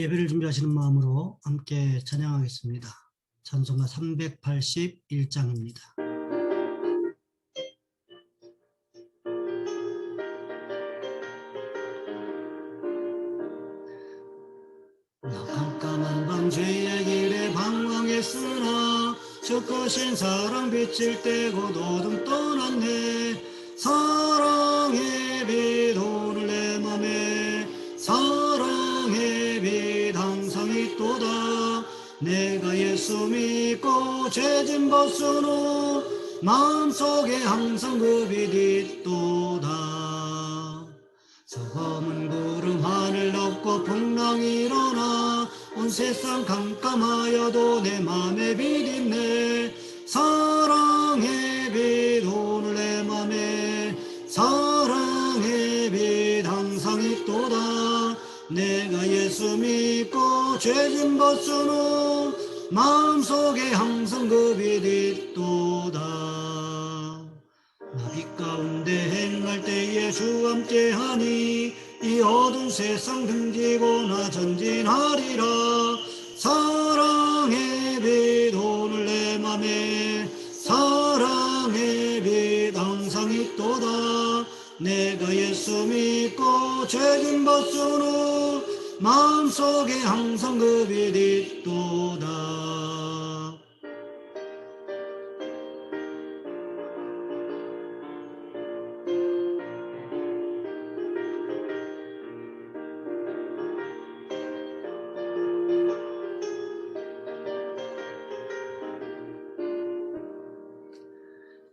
예배를 준비하시는 마음으로 함께 찬양하겠습니다. 찬송가 381장입니다. 나 깜깜한 밤 죄의 길에 방황했으나 주 크신 사랑 비칠 때 곧 어둠 떠났네. 사랑의 빛 오늘 내 맘에 사랑의 빛 항상 있도다. 내가 예수 믿고 죄짐 벗은 후 마음속에 항상 그 빛 있도다. 저 검은 구름 하늘 덮고 풍랑이 일어나 온 세상 깜깜하여도 내 맘에 빛 있네. 사랑의 빛 오늘 내 맘에 사랑의 빛 항상 있도다. 내가 예수 믿고 죄짐 벗은 후 마음속에 항상 그 빛 있도다. 나빛 가운데 행할 때에 주 함께하니 이 어두운 세상 등지고 나 전진하리라. 사랑의 빛 오늘 내 맘에 사랑의 빛 항상 있도다. 내가 예수 믿고 죄짐 벗은 후 마음속에 항상 그 빛 있도다.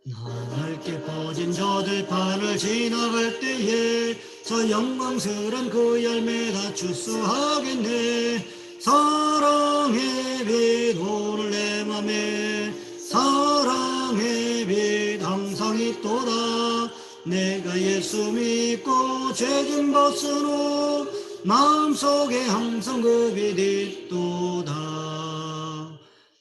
넓게 퍼진 저 들판을 지나갈 때에 저 영광스런 그 열매 다 추수하겠네. 사랑의 빛 오늘 내 맘에 사랑의 빛 항상 있도다. 내가 예수 믿고 죄짐 벗은 후 마음속에 항상 그 빛 있도다.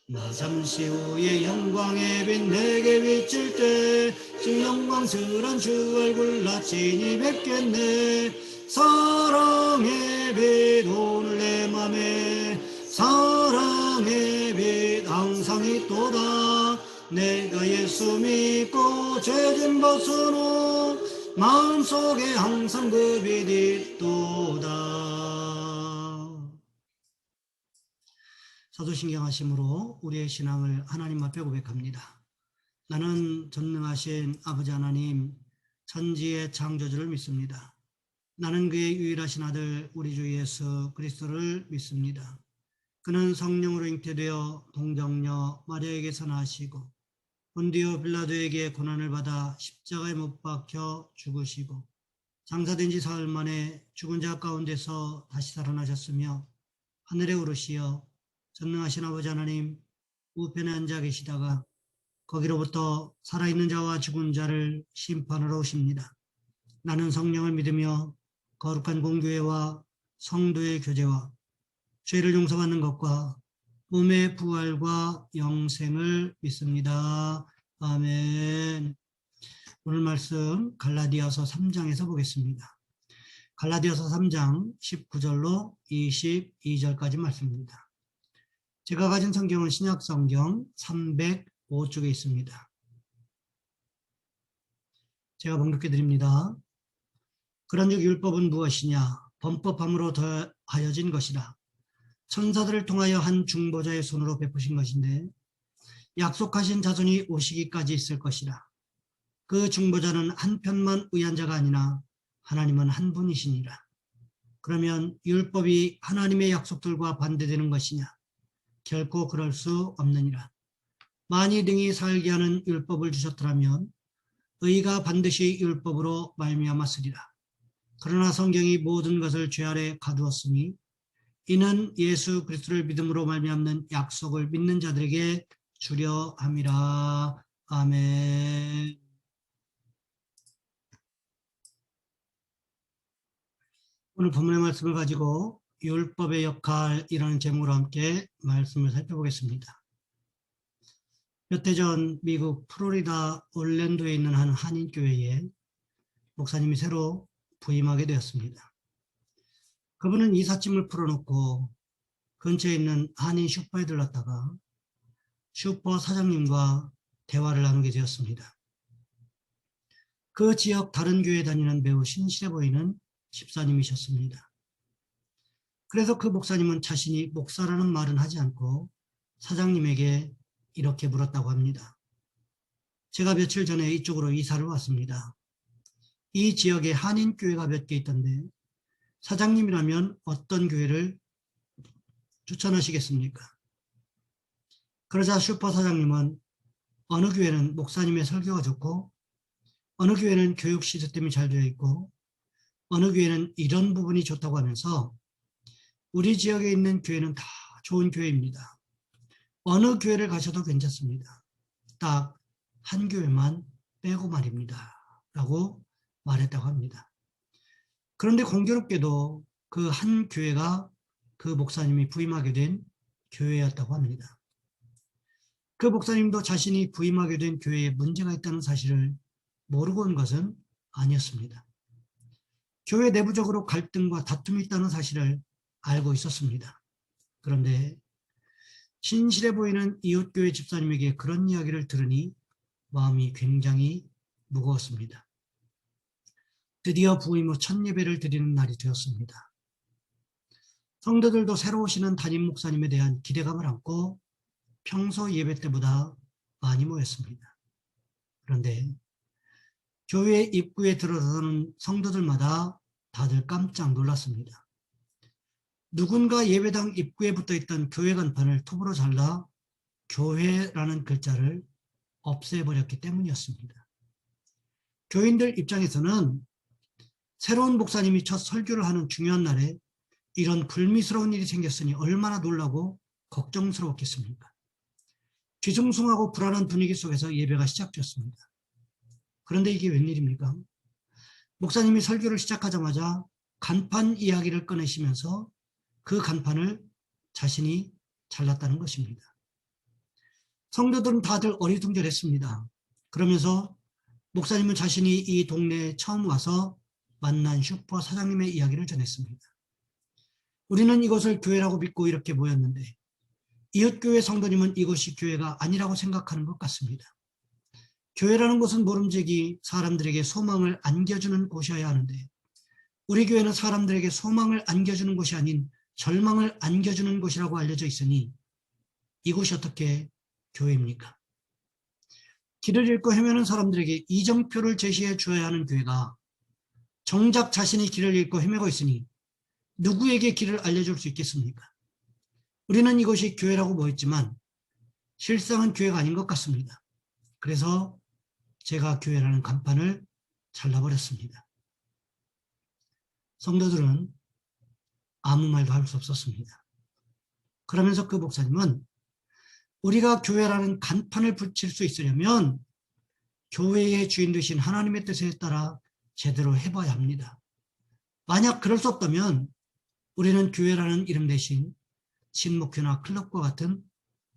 나 잠시 후에 영광의 빛 내게 비칠 때 주 영광스런 주 얼굴 나 친히 뵙겠네. 사랑의 빛 오늘 내 맘에 사랑의 빛 항상 있도다. 내가 예수 믿고 죄짐 벗은 후 마음속에 항상 그 빛 있도다. 사도신경하심으로 우리의 신앙을 하나님 앞에 고백합니다. 나는 전능하신 아버지 하나님 천지의 창조주를 믿습니다. 나는 그의 유일하신 아들 우리 주 예수 그리스도를 믿습니다. 그는 성령으로 잉태되어 동정녀 마리아에게서 나시고 본디오 빌라도에게 고난을 받아 십자가에 못 박혀 죽으시고 장사된 지 사흘 만에 죽은 자 가운데서 다시 살아나셨으며 하늘에 오르시어 전능하신 아버지 하나님 우편에 앉아 계시다가 거기로부터 살아있는 자와 죽은 자를 심판하러 오십니다. 나는 성령을 믿으며 거룩한 공교회와 성도의 교제와 죄를 용서받는 것과 몸의 부활과 영생을 믿습니다. 아멘. 오늘 말씀 갈라디아서 3장에서 보겠습니다. 갈라디아서 3장 19절로 22절까지 말씀입니다. 제가 가진 성경은 신약성경 305쪽에 있습니다. 제가 번역해 드립니다. 그런즉 율법은 무엇이냐? 범법함으로 더하여진 것이라. 천사들을 통하여 한 중보자의 손으로 베푸신 것인데 약속하신 자손이 오시기까지 있을 것이라. 그 중보자는 한편만 의한 자가 아니나 하나님은 한 분이시니라. 그러면 율법이 하나님의 약속들과 반대되는 것이냐? 결코 그럴 수 없느니라. 만일 등이 살게 하는 율법을 주셨더라면 의가 반드시 율법으로 말미암았으리라. 그러나 성경이 모든 것을 죄 아래 가두었으니 이는 예수 그리스도를 믿음으로 말미암는 약속을 믿는 자들에게 주려 함이라. 아멘. 오늘 본문의 말씀을 가지고 율법의 역할이라는 제목으로 함께 말씀을 살펴보겠습니다. 몇 해 전 미국 플로리다 올랜도에 있는 한 한인교회에 목사님이 새로 부임하게 되었습니다. 그분은 이삿짐을 풀어놓고 근처에 있는 한인 슈퍼에 들렀다가 슈퍼 사장님과 대화를 나누게 되었습니다. 그 지역 다른 교회에 다니는 매우 신실해 보이는 집사님이셨습니다. 그래서 그 목사님은 자신이 목사라는 말은 하지 않고 사장님에게 이렇게 물었다고 합니다. 제가 며칠 전에 이쪽으로 이사를 왔습니다. 이 지역에 한인교회가 몇 개 있던데 사장님이라면 어떤 교회를 추천하시겠습니까? 그러자 슈퍼 사장님은 어느 교회는 목사님의 설교가 좋고 어느 교회는 교육 시스템이 잘 되어 있고 어느 교회는 이런 부분이 좋다고 하면서 우리 지역에 있는 교회는 다 좋은 교회입니다. 어느 교회를 가셔도 괜찮습니다. 딱 한 교회만 빼고 말입니다. 라고 말했다고 합니다. 그런데 공교롭게도 그 한 교회가 그 목사님이 부임하게 된 교회였다고 합니다. 그 목사님도 자신이 부임하게 된 교회에 문제가 있다는 사실을 모르고 온 것은 아니었습니다. 교회 내부적으로 갈등과 다툼이 있다는 사실을 알고 있었습니다. 그런데 신실해 보이는 이웃교회 집사님에게 그런 이야기를 들으니 마음이 굉장히 무거웠습니다. 드디어 부임 후 첫 예배를 드리는 날이 되었습니다. 성도들도 새로 오시는 담임 목사님에 대한 기대감을 안고 평소 예배 때보다 많이 모였습니다. 그런데 교회 입구에 들어서는 성도들마다 다들 깜짝 놀랐습니다. 누군가 예배당 입구에 붙어있던 교회 간판을 톱으로 잘라 교회라는 글자를 없애버렸기 때문이었습니다. 교인들 입장에서는 새로운 목사님이 첫 설교를 하는 중요한 날에 이런 불미스러운 일이 생겼으니 얼마나 놀라고 걱정스러웠겠습니까? 뒤숭숭하고 불안한 분위기 속에서 예배가 시작되었습니다. 그런데 이게 웬일입니까? 목사님이 설교를 시작하자마자 간판 이야기를 꺼내시면서 그 간판을 자신이 잘랐다는 것입니다. 성도들은 다들 어리둥절했습니다. 그러면서 목사님은 자신이 이 동네에 처음 와서 만난 슈퍼 사장님의 이야기를 전했습니다. 우리는 이것을 교회라고 믿고 이렇게 모였는데 이웃교회 성도님은 이것이 교회가 아니라고 생각하는 것 같습니다. 교회라는 것은 모름지기 사람들에게 소망을 안겨주는 곳이어야 하는데 우리 교회는 사람들에게 소망을 안겨주는 곳이 아닌 절망을 안겨주는 곳이라고 알려져 있으니 이곳이 어떻게 교회입니까? 길을 잃고 헤매는 사람들에게 이정표를 제시해 주어야 하는 교회가 정작 자신이 길을 잃고 헤매고 있으니 누구에게 길을 알려줄 수 있겠습니까? 우리는 이것이 교회라고 모였지만 실상은 교회가 아닌 것 같습니다. 그래서 제가 교회라는 간판을 잘라버렸습니다. 성도들은 아무 말도 할 수 없었습니다. 그러면서 그 목사님은 우리가 교회라는 간판을 붙일 수 있으려면 교회의 주인 되신 하나님의 뜻에 따라 제대로 해봐야 합니다. 만약 그럴 수 없다면 우리는 교회라는 이름 대신 신목교나 클럽과 같은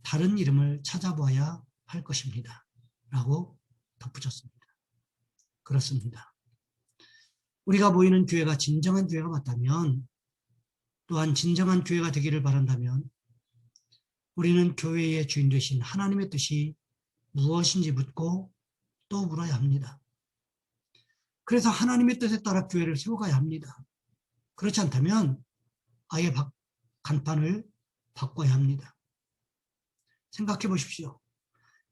다른 이름을 찾아봐야 할 것입니다. 라고 덧붙였습니다. 그렇습니다. 우리가 모이는 교회가 진정한 교회가 맞다면 또한 진정한 교회가 되기를 바란다면 우리는 교회의 주인 되신 하나님의 뜻이 무엇인지 묻고 또 물어야 합니다. 그래서 하나님의 뜻에 따라 교회를 세워가야 합니다. 그렇지 않다면 아예 간판을 바꿔야 합니다. 생각해 보십시오.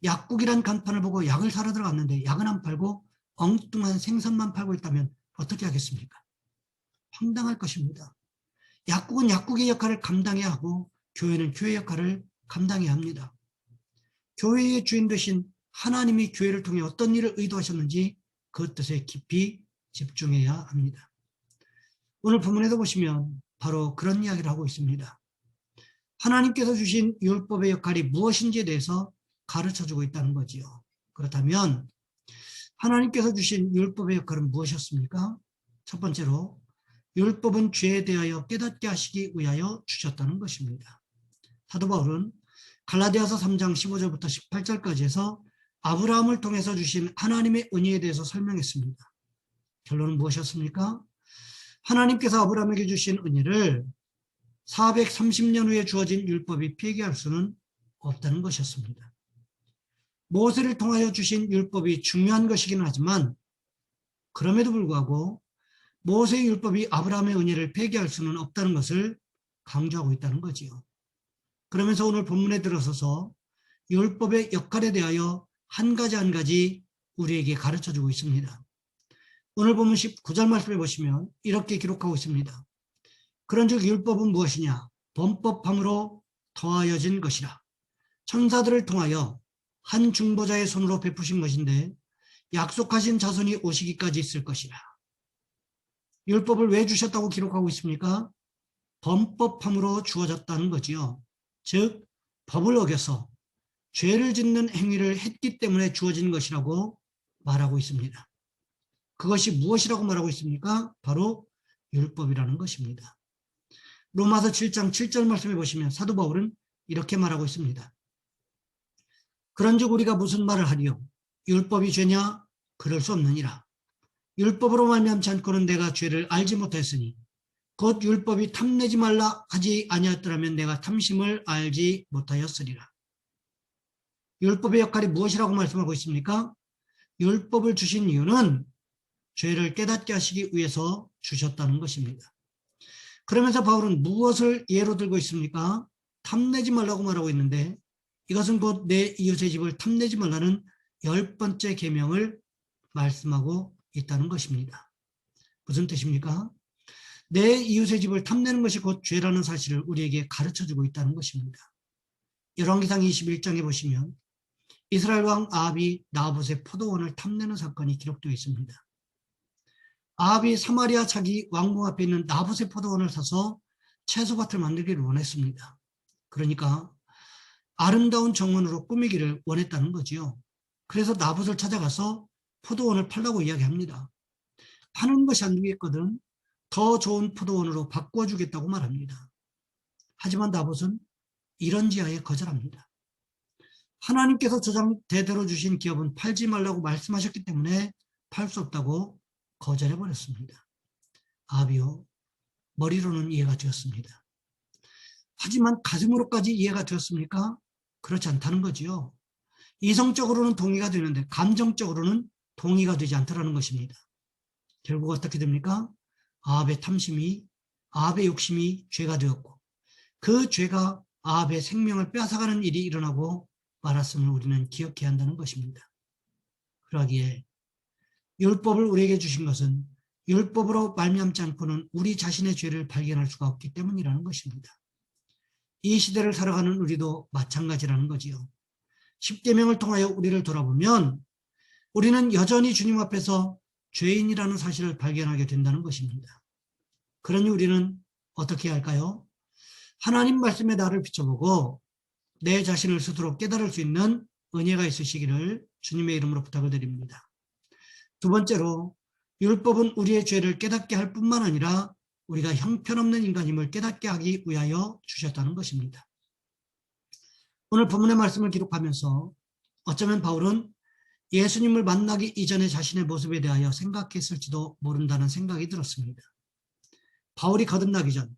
약국이란 간판을 보고 약을 사러 들어갔는데 약은 안 팔고 엉뚱한 생선만 팔고 있다면 어떻게 하겠습니까? 황당할 것입니다. 약국은 약국의 역할을 감당해야 하고 교회는 교회의 역할을 감당해야 합니다. 교회의 주인 되신 하나님이 교회를 통해 어떤 일을 의도하셨는지 그 뜻에 깊이 집중해야 합니다. 오늘 본문에도 보시면 바로 그런 이야기를 하고 있습니다. 하나님께서 주신 율법의 역할이 무엇인지에 대해서 가르쳐주고 있다는 거지요. 그렇다면 하나님께서 주신 율법의 역할은 무엇이었습니까? 첫 번째로 율법은 죄에 대하여 깨닫게 하시기 위하여 주셨다는 것입니다. 사도 바울은 갈라디아서 3장 15절부터 18절까지 해서 아브라함을 통해서 주신 하나님의 은혜에 대해서 설명했습니다. 결론은 무엇이었습니까? 하나님께서 아브라함에게 주신 은혜를 430년 후에 주어진 율법이 폐기할 수는 없다는 것이었습니다. 모세를 통하여 주신 율법이 중요한 것이긴 하지만 그럼에도 불구하고 모세의 율법이 아브라함의 은혜를 폐기할 수는 없다는 것을 강조하고 있다는 거지요. 그러면서 오늘 본문에 들어서서 율법의 역할에 대하여 한 가지 우리에게 가르쳐주고 있습니다. 오늘 본문 19절 말씀해 보시면 이렇게 기록하고 있습니다. 그런즉 율법은 무엇이냐? 범법함으로 더하여진 것이라. 천사들을 통하여 한 중보자의 손으로 베푸신 것인데 약속하신 자손이 오시기까지 있을 것이라. 율법을 왜 주셨다고 기록하고 있습니까? 범법함으로 주어졌다는 거지요. 즉 법을 어겨서 죄를 짓는 행위를 했기 때문에 주어진 것이라고 말하고 있습니다. 그것이 무엇이라고 말하고 있습니까? 바로 율법이라는 것입니다. 로마서 7장 7절 말씀해 보시면 사도 바울은 이렇게 말하고 있습니다. 그런즉 우리가 무슨 말을 하리요? 율법이 죄냐? 그럴 수 없느니라. 율법으로 말미암지 않고는 내가 죄를 알지 못했으니 곧 율법이 탐내지 말라 하지 아니하였더라면 내가 탐심을 알지 못하였으리라. 율법의 역할이 무엇이라고 말씀하고 있습니까? 율법을 주신 이유는 죄를 깨닫게 하시기 위해서 주셨다는 것입니다. 그러면서 바울은 무엇을 예로 들고 있습니까? 탐내지 말라고 말하고 있는데 이것은 곧 내 이웃의 집을 탐내지 말라는 10번째 계명을 말씀하고 있다는 것입니다. 무슨 뜻입니까? 내 이웃의 집을 탐내는 것이 곧 죄라는 사실을 우리에게 가르쳐주고 있다는 것입니다. 열왕기상 21장에 보시면 이스라엘 왕 아합이 나봇의 포도원을 탐내는 사건이 기록되어 있습니다. 아합이 사마리아 자기 왕궁 앞에 있는 나봇의 포도원을 사서 채소밭을 만들기를 원했습니다. 그러니까 아름다운 정원으로 꾸미기를 원했다는 거지요. 그래서 나봇을 찾아가서 포도원을 팔라고 이야기합니다. 파는 것이 안 되겠거든 더 좋은 포도원으로 바꿔주겠다고 말합니다. 하지만 나봇은 이런 지하에 거절합니다. 하나님께서 조상 대대로 주신 기업은 팔지 말라고 말씀하셨기 때문에 팔 수 없다고 거절해버렸습니다. 아합이요, 머리로는 이해가 되었습니다. 하지만 가슴으로까지 이해가 되었습니까? 그렇지 않다는 거지요. 이성적으로는 동의가 되는데 감정적으로는 동의가 되지 않더라는 것입니다. 결국 어떻게 됩니까? 아합의 탐심이, 아합의 욕심이 죄가 되었고 그 죄가 아합의 생명을 빼앗아가는 일이 일어나고 말았음을 우리는 기억해야 한다는 것입니다. 그러기에 율법을 우리에게 주신 것은 율법으로 말미암지 않고는 우리 자신의 죄를 발견할 수가 없기 때문이라는 것입니다. 이 시대를 살아가는 우리도 마찬가지라는 거지요. 십계명을 통하여 우리를 돌아보면 우리는 여전히 주님 앞에서 죄인이라는 사실을 발견하게 된다는 것입니다. 그러니 우리는 어떻게 해야 할까요? 하나님 말씀에 나를 비춰보고 내 자신을 스스로 깨달을 수 있는 은혜가 있으시기를 주님의 이름으로 부탁을 드립니다. 두 번째로 율법은 우리의 죄를 깨닫게 할 뿐만 아니라 우리가 형편없는 인간임을 깨닫게 하기 위하여 주셨다는 것입니다. 오늘 본문의 말씀을 기록하면서 어쩌면 바울은 예수님을 만나기 이전의 자신의 모습에 대하여 생각했을지도 모른다는 생각이 들었습니다. 바울이 거듭나기 전,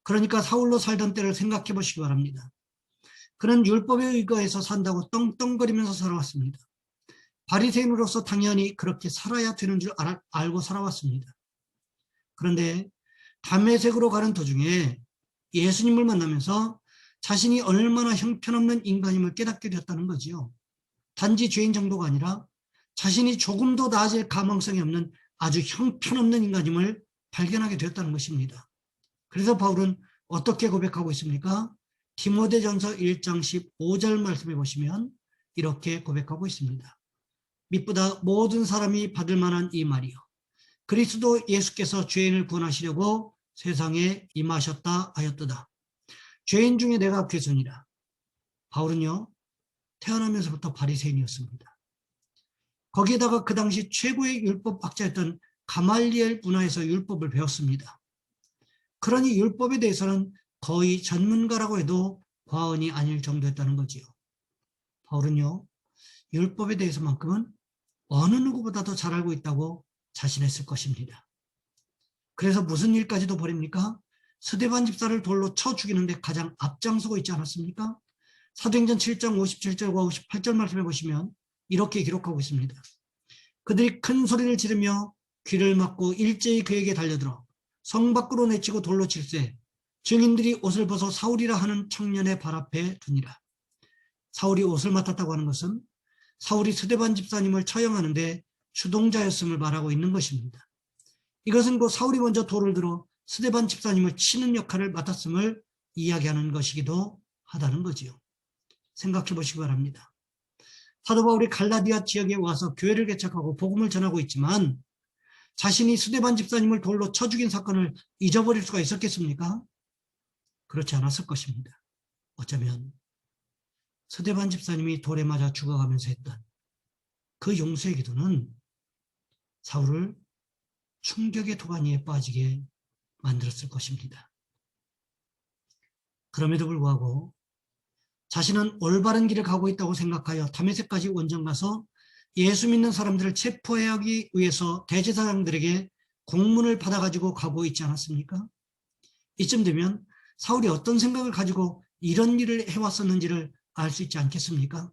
그러니까 사울로 살던 때를 생각해 보시기 바랍니다. 그는 율법에 의거해서 산다고 떵떵거리면서 살아왔습니다. 바리새인으로서 당연히 그렇게 살아야 되는 줄 알고 살아왔습니다. 그런데 담메색으로 가는 도중에 예수님을 만나면서 자신이 얼마나 형편없는 인간임을 깨닫게 되었다는 거지요. 단지 죄인 정도가 아니라 자신이 조금 더 나아질 가망성이 없는 아주 형편없는 인간임을 발견하게 되었다는 것입니다. 그래서 바울은 어떻게 고백하고 있습니까? 디모데전서 1장 15절 말씀해 보시면 이렇게 고백하고 있습니다. 밑보다 모든 사람이 받을 만한 이 말이요. 그리스도 예수께서 죄인을 구원하시려고 세상에 임하셨다 하였도다. 죄인 중에 내가 괴손이라. 바울은요, 태어나면서부터 바리새인이었습니다. 거기에다가 그 당시 최고의 율법학자였던 가말리엘 문화에서 율법을 배웠습니다. 그러니 율법에 대해서는 거의 전문가라고 해도 과언이 아닐 정도였다는 거지요. 바울은요, 율법에 대해서만큼은 어느 누구보다도 잘 알고 있다고 자신했을 것입니다. 그래서 무슨 일까지도 벌입니까? 스데반 집사를 돌로 쳐 죽이는데 가장 앞장서고 있지 않았습니까? 사도행전 7장 57절과 58절 말씀해 보시면 이렇게 기록하고 있습니다. 그들이 큰 소리를 지르며 귀를 막고 일제히 그에게 달려들어 성 밖으로 내치고 돌로 칠세 증인들이 옷을 벗어 사울이라 하는 청년의 발 앞에 두니라. 사울이 옷을 맡았다고 하는 것은 사울이 스데반 집사님을 처형하는데 주동자였음을 말하고 있는 것입니다. 이것은 곧 사울이 먼저 돌을 들어 스데반 집사님을 치는 역할을 맡았음을 이야기하는 것이기도 하다는 거지요. 생각해 보시기 바랍니다. 사도 바울이 갈라디아 지역에 와서 교회를 개척하고 복음을 전하고 있지만 자신이 스데반 집사님을 돌로 쳐 죽인 사건을 잊어버릴 수가 있었겠습니까? 그렇지 않았을 것입니다. 어쩌면 스데반 집사님이 돌에 맞아 죽어가면서 했던 그 용서의 기도는 사울을 충격의 도가니에 빠지게 만들었을 것입니다. 그럼에도 불구하고 자신은 올바른 길을 가고 있다고 생각하여 다메섹까지 원정 가서 예수 믿는 사람들을 체포하기 위해서 대제사장들에게 공문을 받아가지고 가고 있지 않았습니까? 이쯤 되면 사울이 어떤 생각을 가지고 이런 일을 해왔었는지를 알 수 있지 않겠습니까?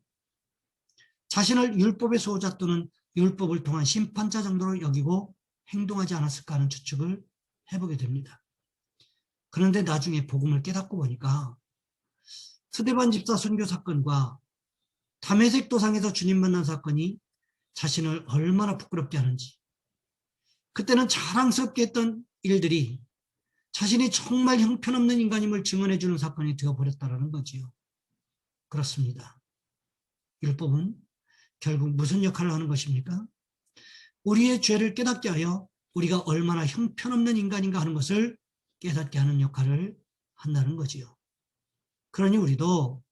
자신을 율법의 수호자 또는 율법을 통한 심판자 정도로 여기고 행동하지 않았을까 하는 추측을 해보게 됩니다. 그런데 나중에 복음을 깨닫고 보니까 스데반 집사 순교 사건과 다메섹 도상에서 주님 만난 사건이 자신을 얼마나 부끄럽게 하는지, 그때는 자랑스럽게 했던 일들이 자신이 정말 형편없는 인간임을 증언해 주는 사건이 되어버렸다는 거지요. 그렇습니다. 율법은 결국 무슨 역할을 하는 것입니까? 우리의 죄를 깨닫게 하여 우리가 얼마나 형편없는 인간인가 하는 것을 깨닫게 하는 역할을 한다는 거지요. 그러니 우리도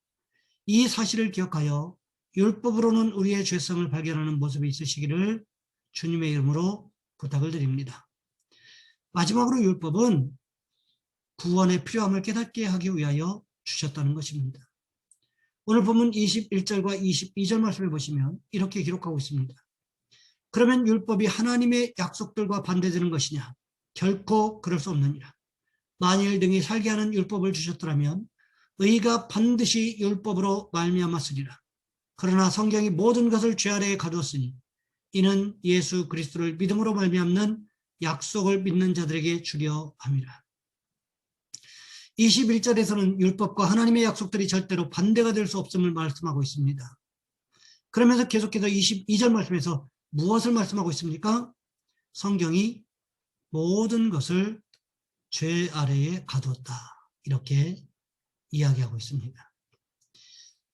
이 사실을 기억하여 율법으로는 우리의 죄성을 발견하는 모습이 있으시기를 주님의 이름으로 부탁을 드립니다. 마지막으로 율법은 구원의 필요함을 깨닫게 하기 위하여 주셨다는 것입니다. 오늘 본문 21절과 22절 말씀을 보시면 이렇게 기록하고 있습니다. 그러면 율법이 하나님의 약속들과 반대되는 것이냐? 결코 그럴 수 없느니라. 만일 등이 살게 하는 율법을 주셨더라면 의가 반드시 율법으로 말미암았으리라. 그러나 성경이 모든 것을 죄 아래에 가두었으니 이는 예수 그리스도를 믿음으로 말미암는 약속을 믿는 자들에게 주려 함이라. 21절에서는 율법과 하나님의 약속들이 절대로 반대가 될 수 없음을 말씀하고 있습니다. 그러면서 계속해서 22절 말씀에서 무엇을 말씀하고 있습니까? 성경이 모든 것을 죄 아래에 가두었다. 이렇게 이야기하고 있습니다.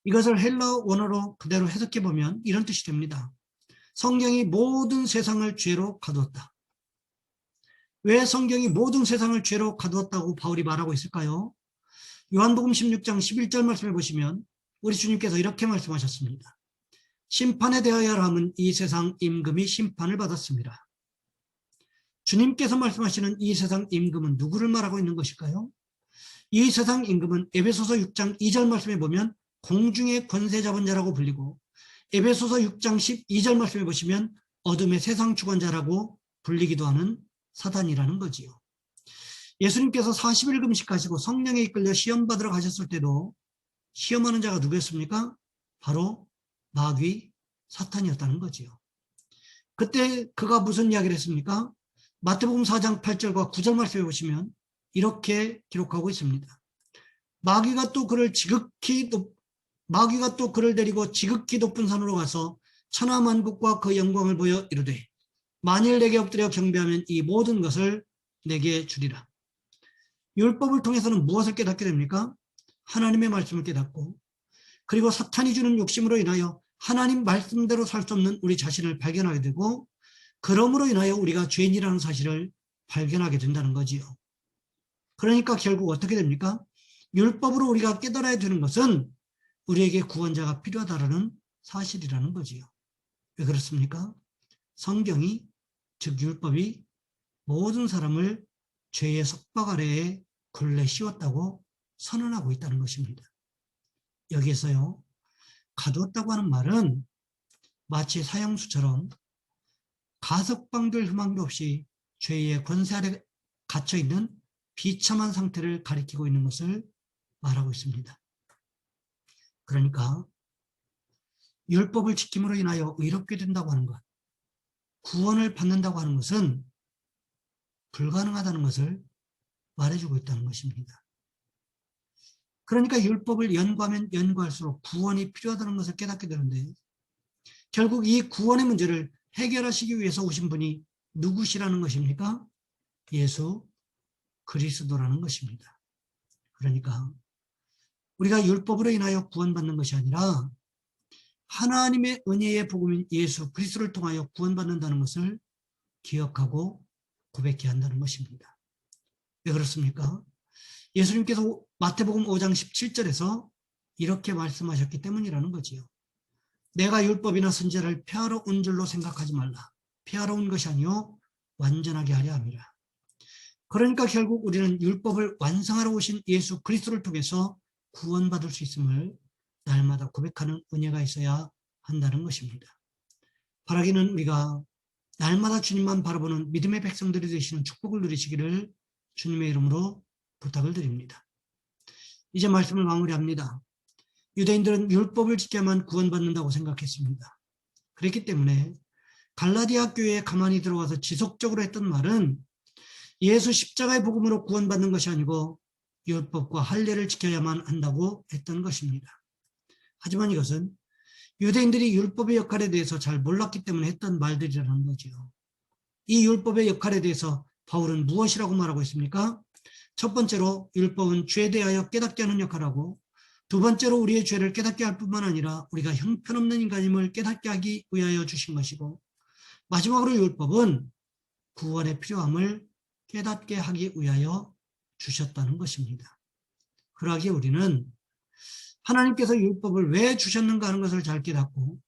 이것을 헬러 원어로 그대로 해석해 보면 이런 뜻이 됩니다. 성경이 모든 세상을 죄로 가두었다. 왜 성경이 모든 세상을 죄로 가두었다고 바울이 말하고 있을까요? 요한복음 16장 11절 말씀해 보시면 우리 주님께서 이렇게 말씀하셨습니다. 심판에 대하여 함은 이 세상 임금이 심판을 받았습니다. 주님께서 말씀하시는 이 세상 임금은 누구를 말하고 있는 것일까요? 이 세상 임금은 에베소서 6장 2절 말씀에 보면 공중의 권세 잡은 자라고 불리고 에베소서 6장 12절 말씀에 보시면 어둠의 세상 주관자라고 불리기도 하는 사단이라는 거지요. 예수님께서 40일 금식하시고 성령에 이끌려 시험 받으러 가셨을 때도 시험하는 자가 누구였습니까? 바로 마귀 사탄이었다는 거지요. 그때 그가 무슨 이야기를 했습니까? 마태복음 4장 8절과 9절 말씀에 보시면 이렇게 기록하고 있습니다. 마귀가 또 그를 데리고 지극히 높은 산으로 가서 천하만국과 그 영광을 보여 이르되 만일 내게 엎드려 경배하면 이 모든 것을 내게 주리라. 율법을 통해서는 무엇을 깨닫게 됩니까? 하나님의 말씀을 깨닫고 그리고 사탄이 주는 욕심으로 인하여 하나님 말씀대로 살 수 없는 우리 자신을 발견하게 되고 그러므로 인하여 우리가 죄인이라는 사실을 발견하게 된다는 거지요. 그러니까 결국 어떻게 됩니까? 율법으로 우리가 깨달아야 되는 것은 우리에게 구원자가 필요하다는 사실이라는 거지요. 왜 그렇습니까? 성경이 즉 율법이 모든 사람을 죄의 속박 아래에 굴레 씌웠다고 선언하고 있다는 것입니다. 여기에서요, 가두었다고 하는 말은 마치 사형수처럼 가석방될 희망도 없이 죄의 권세 아래 갇혀있는 비참한 상태를 가리키고 있는 것을 말하고 있습니다. 그러니까 율법을 지킴으로 인하여 의롭게 된다고 하는 것, 구원을 받는다고 하는 것은 불가능하다는 것을 말해주고 있다는 것입니다. 그러니까 율법을 연구하면 연구할수록 구원이 필요하다는 것을 깨닫게 되는데, 결국 이 구원의 문제를 해결하시기 위해서 오신 분이 누구시라는 것입니까? 예수 그리스도라는 것입니다. 그러니까 우리가 율법으로 인하여 구원받는 것이 아니라 하나님의 은혜의 복음인 예수 그리스도를 통하여 구원받는다는 것을 기억하고 고백해야 한다는 것입니다. 왜 그렇습니까? 예수님께서 마태복음 5장 17절에서 이렇게 말씀하셨기 때문이라는 거지요. 내가 율법이나 선지자를 폐하러 온 줄로 생각하지 말라. 폐하러 온 것이 아니요 완전하게 하려 함이라. 그러니까 결국 우리는 율법을 완성하러 오신 예수 그리스도를 통해서 구원받을 수 있음을 날마다 고백하는 은혜가 있어야 한다는 것입니다. 바라기는 우리가 날마다 주님만 바라보는 믿음의 백성들이 되시는 축복을 누리시기를 주님의 이름으로 부탁을 드립니다. 이제 말씀을 마무리합니다. 유대인들은 율법을 지켜야만 구원받는다고 생각했습니다. 그렇기 때문에 갈라디아 교회에 가만히 들어와서 지속적으로 했던 말은 예수 십자가의 복음으로 구원받는 것이 아니고 율법과 할례를 지켜야만 한다고 했던 것입니다. 하지만 이것은 유대인들이 율법의 역할에 대해서 잘 몰랐기 때문에 했던 말들이라는 거죠. 이 율법의 역할에 대해서 바울은 무엇이라고 말하고 있습니까? 첫 번째로 율법은 죄에 대하여 깨닫게 하는 역할하고, 두 번째로 우리의 죄를 깨닫게 할 뿐만 아니라 우리가 형편없는 인간임을 깨닫게 하기 위하여 주신 것이고, 마지막으로 율법은 구원의 필요함을 깨닫게 하기 위하여 주셨다는 것입니다. 그러기에 우리는 하나님께서 율법을 왜 주셨는가 하는 것을 잘 깨닫고,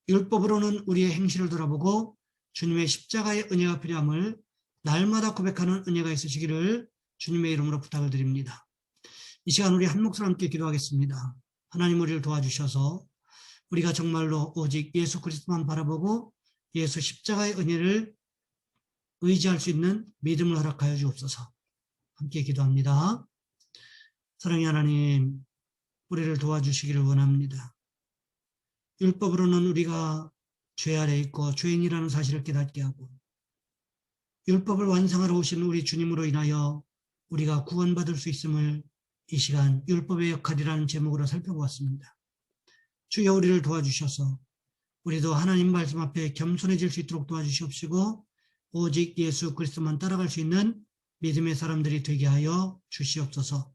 율법으로는 우리의 행실을 돌아보고 주님의 십자가의 은혜가 필요함을 날마다 고백하는 은혜가 있으시기를 주님의 이름으로 부탁을 드립니다. 이 시간 우리 한 목소리 함께 기도하겠습니다. 하나님 우리를 도와주셔서 우리가 정말로 오직 예수 그리스도만 바라보고 예수 십자가의 은혜를 의지할 수 있는 믿음을 허락하여 주옵소서. 함께 기도합니다. 사랑의 하나님, 우리를 도와주시기를 원합니다. 율법으로는 우리가 죄 아래 있고 죄인이라는 사실을 깨닫게 하고, 율법을 완성하러 오신 우리 주님으로 인하여 우리가 구원받을 수 있음을 이 시간 율법의 역할이라는 제목으로 살펴보았습니다. 주여 우리를 도와주셔서 우리도 하나님 말씀 앞에 겸손해질 수 있도록 도와주시옵시고, 오직 예수 그리스도만 따라갈 수 있는 믿음의 사람들이 되게 하여 주시옵소서.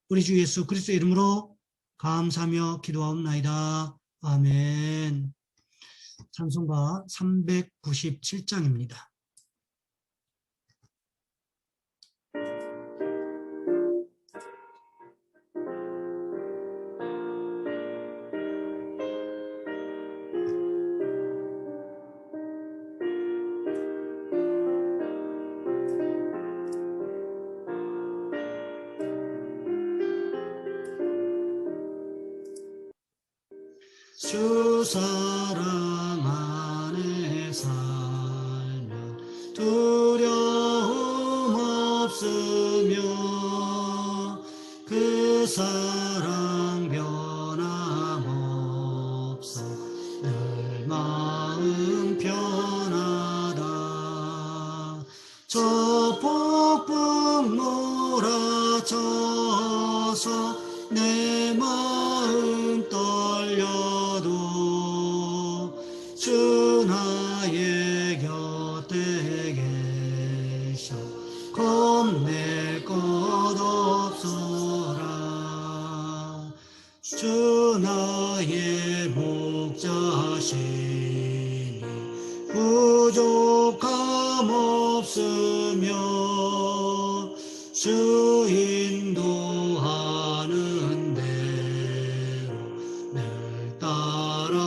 우리 주 예수 그리스도의 이름으로 감사하며 기도하옵나이다. 아멘. 찬송가 397장입니다. 주 사랑 안에 살면 두려움 없으며 그 사랑 변함없어 늘 마음 편하다. 저 폭풍 몰아쳐서 내 마음 떨려도 주 나의 곁에 계셔 겁낼 것 없어라. 주 나의 목자시니 부족함 없으며 주 인도하는 대로 늘 따라가리라.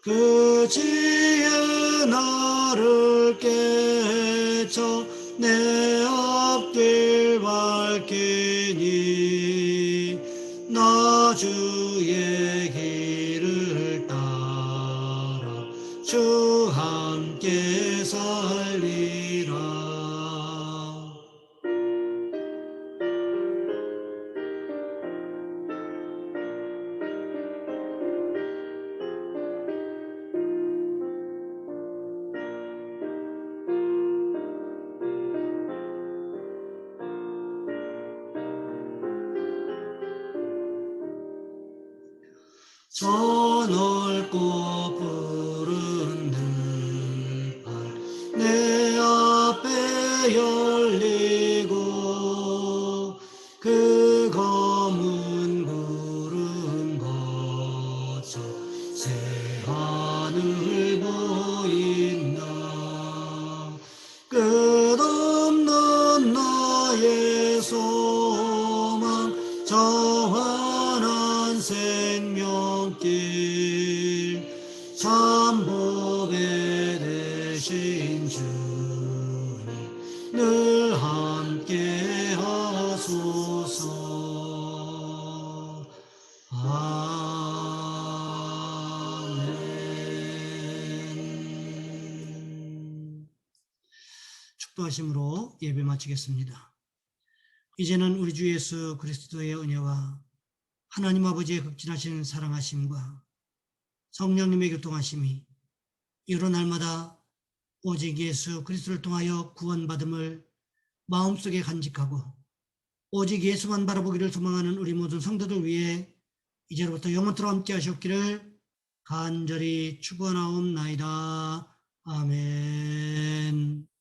그 지혜 나를 깨쳐 내 앞길 밝히니 나 주의 길을 따라 주 함께 살리라. 저 넓고 푸른 들판 내 앞에 열리고 그 검은 구름 거쳐 새하늘 보인다. 끝없는 나의 소망 저 환한 생명길 참 보배 되신 주님 늘 함께 하소서. 아멘. 축도하심으로 예배 마치겠습니다. 이제는 우리 주 예수 그리스도의 은혜와 하나님 아버지의 극진하신 사랑하심과 성령님의 교통하심이 여러 날마다 오직 예수 그리스도를 통하여 구원받음을 마음속에 간직하고 오직 예수만 바라보기를 소망하는 우리 모든 성도들 위해 이제로부터 영원토록 함께 하셨기를 간절히 축원하옵나이다. 아멘.